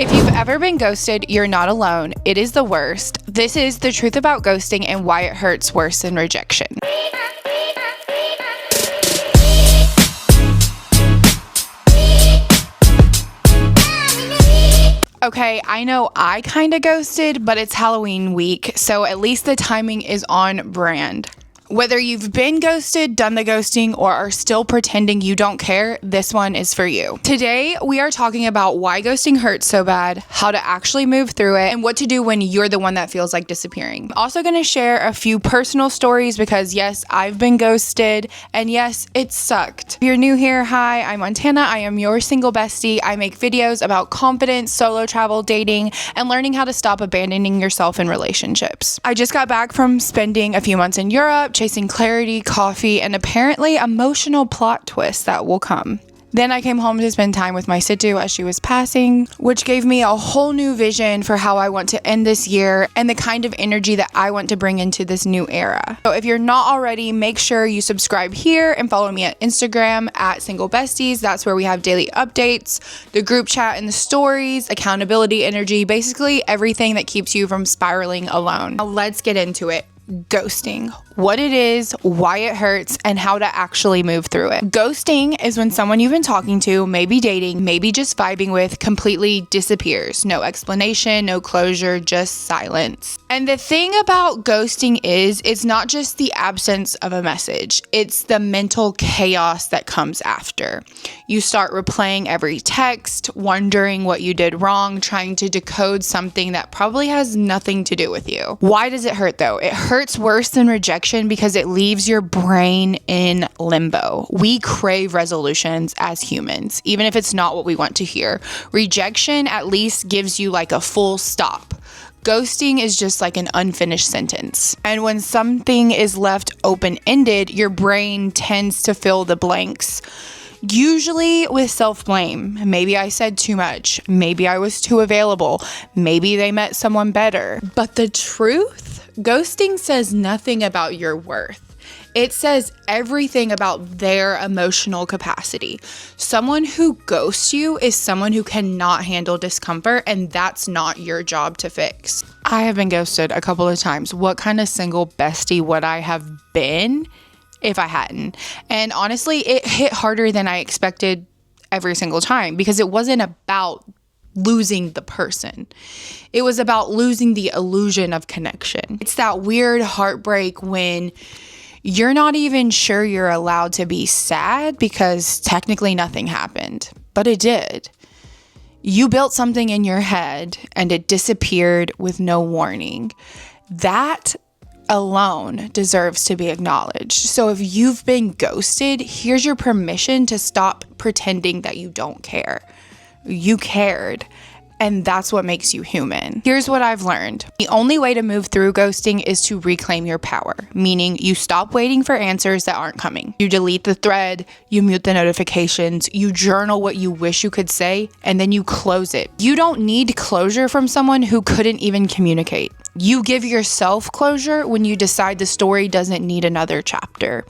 If you've ever been ghosted, you're not alone. It is the worst. This is the truth about ghosting and why it hurts worse than rejection. Okay, I know I kind of ghosted, but it's Halloween week, so at least the timing is on brand. Whether you've been ghosted, done the ghosting, or are still pretending you don't care, this one is for you. Today, we are talking about why ghosting hurts so bad, how to actually move through it, and what to do when you're the one that feels like disappearing. I'm also going to share a few personal stories because yes, I've been ghosted, and yes, it sucked. If you're new here, hi, I'm Montana. I am your single bestie. I make videos about confidence, solo travel, dating, and learning how to stop abandoning yourself in relationships. I just got back from spending a few months in Europe, chasing clarity, coffee, and apparently emotional plot twists that will come. Then I came home to spend time with my Situ as she was passing, which gave me a whole new vision for how I want to end this year and the kind of energy that I want to bring into this new era. So if you're not already, make sure you subscribe here and follow me at Instagram at Single Besties. That's where we have daily updates, the group chat and the stories, accountability, energy, basically everything that keeps you from spiraling alone. Now let's get into it. Ghosting. What it is, why it hurts, and how to actually move through it. Ghosting is when someone you've been talking to, maybe dating, maybe just vibing with, completely disappears. No explanation, no closure, just silence. And the thing about ghosting is, it's not just the absence of a message, it's the mental chaos that comes after. You start replaying every text, wondering what you did wrong, trying to decode something that probably has nothing to do with you. Why does it hurt though? It hurts worse than rejection because it leaves your brain in limbo. We crave resolutions as humans, even if it's not what we want to hear. Rejection at least gives you like a full stop. Ghosting is just like an unfinished sentence. And when something is left open-ended, your brain tends to fill the blanks. Usually with self-blame. Maybe I said too much. Maybe I was too available. Maybe they met someone better. But the truth? Ghosting says nothing about your worth. It says everything about their emotional capacity. Someone who ghosts you is someone who cannot handle discomfort, and that's not your job to fix. I have been ghosted a couple of times. What kind of single bestie would I have been if I hadn't? And honestly, it hit harder than I expected every single time because it wasn't about losing the person. It was about losing the illusion of connection. It's that weird heartbreak when you're not even sure you're allowed to be sad because technically nothing happened, but it did. You built something in your head and it disappeared with no warning. That alone deserves to be acknowledged. So if you've been ghosted, here's your permission to stop pretending that you don't care. You cared, and that's what makes you human. Here's what I've learned. The only way to move through ghosting is to reclaim your power, meaning you stop waiting for answers that aren't coming. You delete the thread, you mute the notifications, you journal what you wish you could say, and then you close it. You don't need closure from someone who couldn't even communicate. You give yourself closure when you decide the story doesn't need another chapter.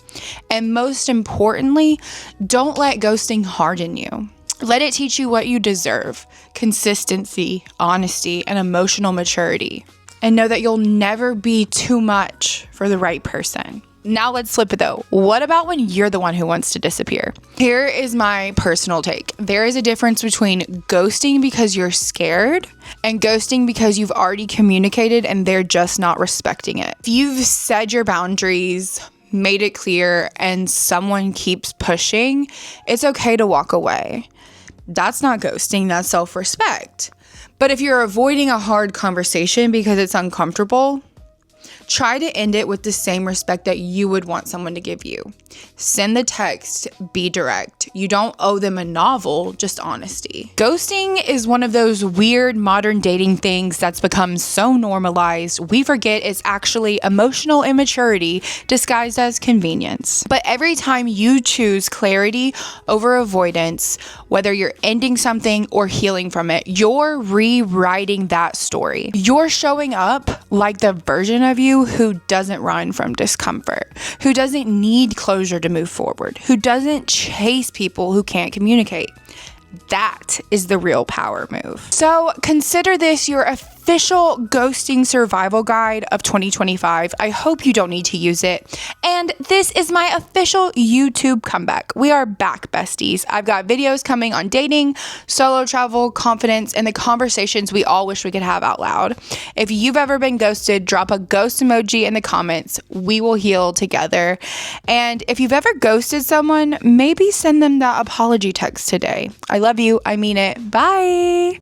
And most importantly, don't let ghosting harden you. Let it teach you what you deserve: consistency, honesty, and emotional maturity. And know that you'll never be too much for the right person. Now let's flip it though. What about when you're the one who wants to disappear? Here is my personal take. There is a difference between ghosting because you're scared and ghosting because you've already communicated and they're just not respecting it. If you've said your boundaries, made it clear, and someone keeps pushing, it's okay to walk away. That's not ghosting, that's self-respect. But if you're avoiding a hard conversation because it's uncomfortable, try to end it with the same respect that you would want someone to give you. Send the text, be direct. You don't owe them a novel, just honesty. Ghosting is one of those weird modern dating things that's become so normalized, we forget it's actually emotional immaturity disguised as convenience. But every time you choose clarity over avoidance, whether you're ending something or healing from it, you're rewriting that story. You're showing up like the version of you who doesn't run from discomfort, who doesn't need closure to move forward, who doesn't chase people who can't communicate. That is the real power move. So consider this your official ghosting survival guide of 2025. I hope you don't need to use it. And this is my official YouTube comeback. We are back, besties. I've got videos coming on dating, solo travel, confidence, and the conversations we all wish we could have out loud. If you've ever been ghosted, drop a ghost emoji in the comments. We will heal together. And if you've ever ghosted someone, maybe send them that apology text today. I love you. I mean it. Bye.